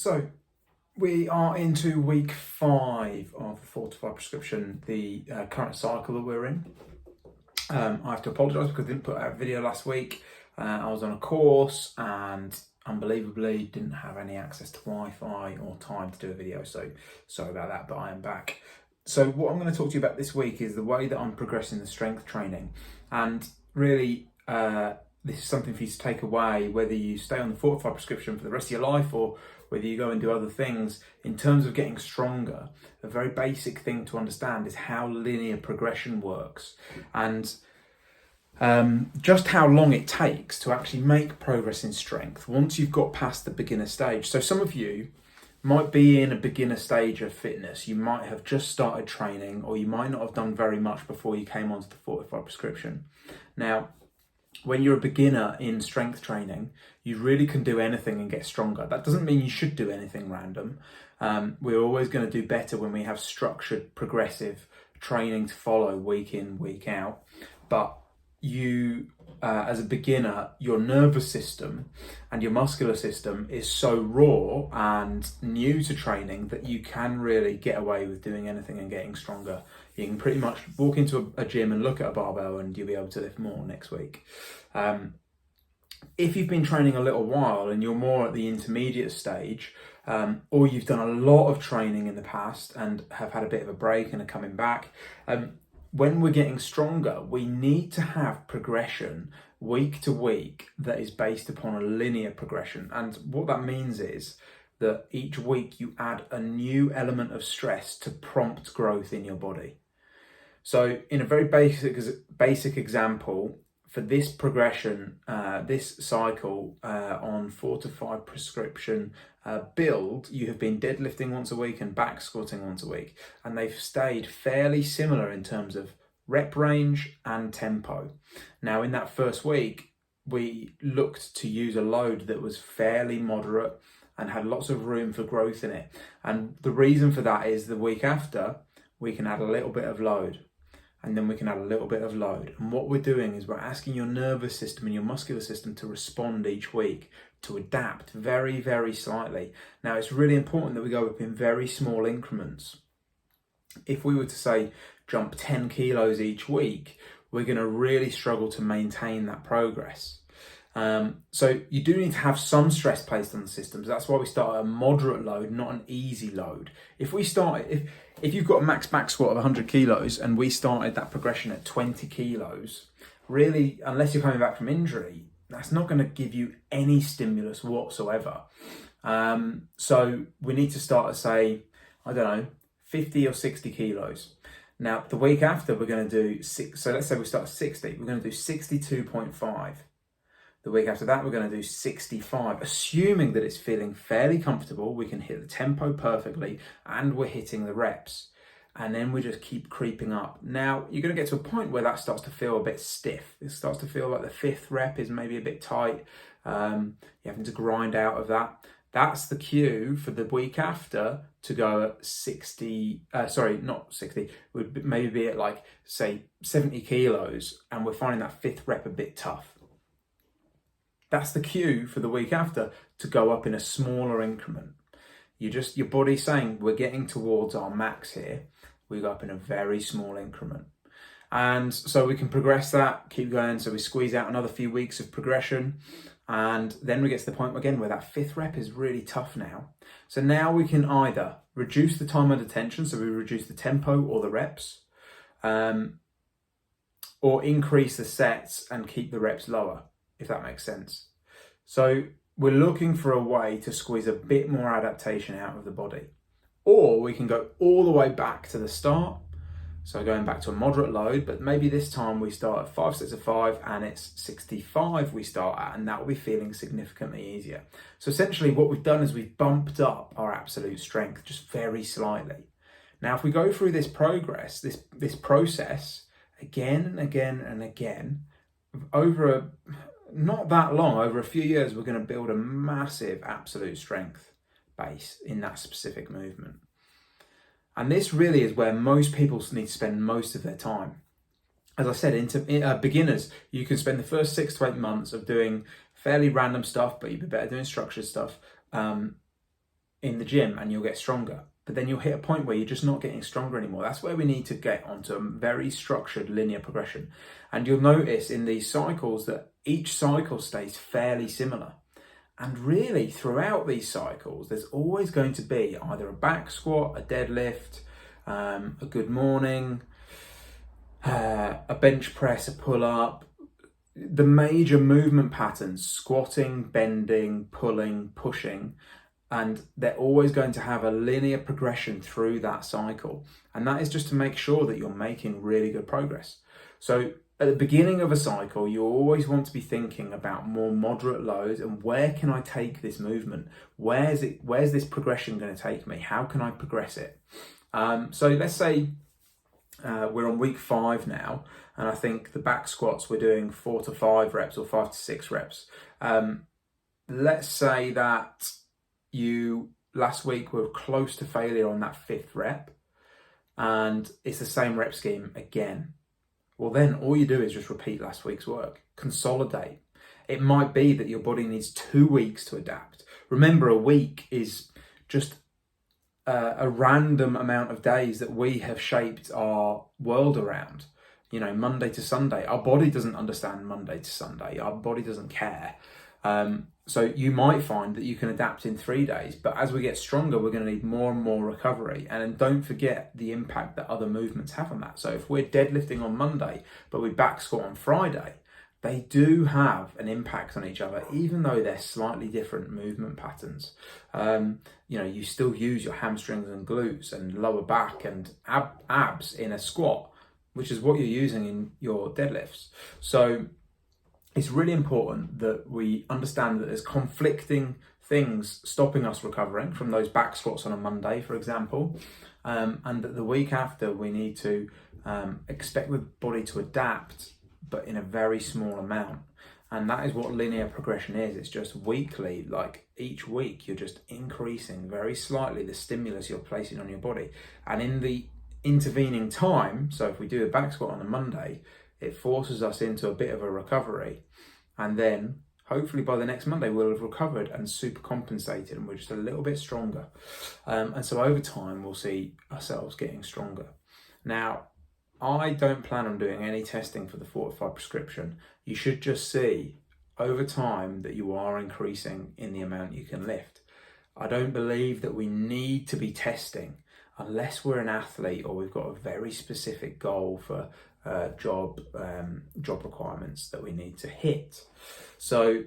So we are into week 5 of the Fortify prescription, the current cycle that we're in. I have to apologise because I didn't put out a video last week. I was on a course and unbelievably didn't have any access to Wi-Fi or time to do a video, so sorry about that, but I am back. So what I'm going to talk to you about this week is the way that I'm progressing the strength training, and really this is something for you to take away, whether you stay on the Fortify prescription for the rest of your life or whether you go and do other things. In terms of getting stronger, a very basic thing to understand is how linear progression works, and just how long it takes to actually make progress in strength once you've got past the beginner stage. So some of you might be in a beginner stage of fitness. You might have just started training, or you might not have done very much before you came onto the Fortify prescription. Now, when you're a beginner in strength training, you really can do anything and get stronger. That doesn't mean you should do anything random. We're always going to do better when we have structured, progressive training to follow week in, week out. But you, as a beginner, your nervous system and your muscular system is so raw and new to training that you can really get away with doing anything and getting stronger. You can pretty much walk into a gym and look at a barbell and you'll be able to lift more next week. If you've been training a little while and you're more at the intermediate stage, or you've done a lot of training in the past and have had a bit of a break and are coming back, when we're getting stronger, we need to have progression week to week that is based upon a linear progression. And what that means is that each week you add a new element of stress to prompt growth in your body. So in a very basic example, for this progression, this cycle on Fortify prescription build, you have been deadlifting once a week and back squatting once a week, and they've stayed fairly similar in terms of rep range and tempo. Now, in that first week, we looked to use a load that was fairly moderate and had lots of room for growth in it. And the reason for that is the week after, we can add a little bit of load, and then we can add a little bit of load. And what we're doing is we're asking your nervous system and your muscular system to respond each week, to adapt very, very slightly. Now, it's really important that we go up in very small increments. If we were to say jump 10 kilos each week, we're going to really struggle to maintain that progress. So you do need to have some stress placed on the systems. That's why we start at a moderate load, not an easy load. If you've got a max back squat of 100 kilos and we started that progression at 20 kilos, really, unless you're coming back from injury, that's not going to give you any stimulus whatsoever. So we need to start at, say, 50 or 60 kilos. Now, the week after, we're going to do so let's say we start at 60, we're going to do 62.5. The week after that, we're going to do 65, assuming that it's feeling fairly comfortable. We can hit the tempo perfectly and we're hitting the reps. And then we just keep creeping up. Now, you're going to get to a point where that starts to feel a bit stiff. It starts to feel like the 5th rep is maybe a bit tight. You're having to grind out of that. That's the cue for the week after to go at 60, not 60, would maybe be at like, say, 70 kilos. And we're finding that 5th rep a bit tough. That's the cue for the week after to go up in a smaller increment. Your body's saying we're getting towards our max here. We go up in a very small increment. And so we can progress that, keep going. So we squeeze out another few weeks of progression. And then we get to the point again where that 5th rep is really tough now. So now we can either reduce the time under tension, so we reduce the tempo or the reps, or increase the sets and keep the reps lower, if that makes sense. So we're looking for a way to squeeze a bit more adaptation out of the body. Or we can go all the way back to the start. So going back to a moderate load, but maybe this time we start at 5 sets of 5 and it's 65 we start at, and that will be feeling significantly easier. So essentially what we've done is we've bumped up our absolute strength just very slightly. Now, if we go through this progress, this process again and again and again, over not that long, over a few years, we're going to build a massive absolute strength base in that specific movement. And this really is where most people need to spend most of their time. As I said, beginners, you can spend the first 6 to 8 months of doing fairly random stuff, but you'd be better doing structured stuff. in the gym and you'll get stronger. But then you'll hit a point where you're just not getting stronger anymore. That's where we need to get onto a very structured linear progression. And you'll notice in these cycles that each cycle stays fairly similar. And really, throughout these cycles, there's always going to be either a back squat, a deadlift, a good morning, a bench press, a pull up. The major movement patterns: squatting, bending, pulling, pushing. And they're always going to have a linear progression through that cycle. And that is just to make sure that you're making really good progress. So at the beginning of a cycle, you always want to be thinking about more moderate loads and where can I take this movement? Where's this progression going to take me? How can I progress it? So let's say we're on week 5 now, and I think the back squats we're doing 4 to 5 reps or 5 to 6 reps. Let's say that you last week were close to failure on that 5th rep, and it's the same rep scheme again. Well, then all you do is just repeat last week's work, consolidate. It might be that your body needs 2 weeks to adapt. Remember, a week is just a random amount of days that we have shaped our world around. You know, Monday to Sunday. Our body doesn't understand Monday to Sunday. Our body doesn't care. So you might find that you can adapt in 3 days, but as we get stronger, we're going to need more and more recovery. And then don't forget the impact that other movements have on that. So if we're deadlifting on Monday, but we back squat on Friday, they do have an impact on each other, even though they're slightly different movement patterns. You know, you still use your hamstrings and glutes and lower back and abs in a squat, which is what you're using in your deadlifts. So it's really important that we understand that there's conflicting things stopping us recovering from those back squats on a Monday, for example, and that the week after we need to expect the body to adapt, but in a very small amount. And that is what linear progression is. It's just weekly, like each week you're just increasing very slightly the stimulus you're placing on your body. And in the intervening time, so if we do a back squat on a Monday, it forces us into a bit of a recovery, and then hopefully by the next Monday we'll have recovered and super compensated and we're just a little bit stronger. And so over time we'll see ourselves getting stronger. Now, I don't plan on doing any testing for the Fortify prescription. You should just see over time that you are increasing in the amount you can lift. I don't believe that we need to be testing unless we're an athlete or we've got a very specific goal for job requirements that we need to hit. So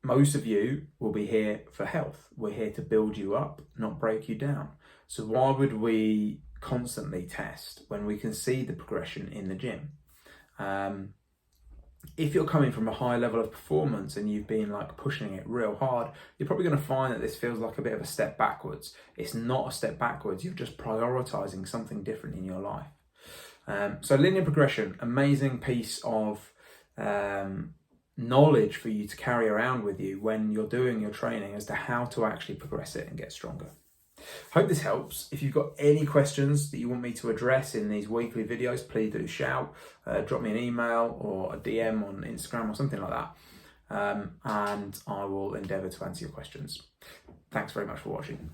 most of you will be here for health. We're here to build you up, not break you down. So why would we constantly test when we can see the progression in the gym? If you're coming from a high level of performance and you've been like pushing it real hard, you're probably going to find that this feels like a bit of a step backwards. It's not a step backwards. You're just prioritizing something different in your life. So linear progression, amazing piece of knowledge for you to carry around with you when you're doing your training as to how to actually progress it and get stronger. Hope this helps. If you've got any questions that you want me to address in these weekly videos, please do shout, drop me an email or a DM on Instagram or something like that, and I will endeavour to answer your questions. Thanks very much for watching.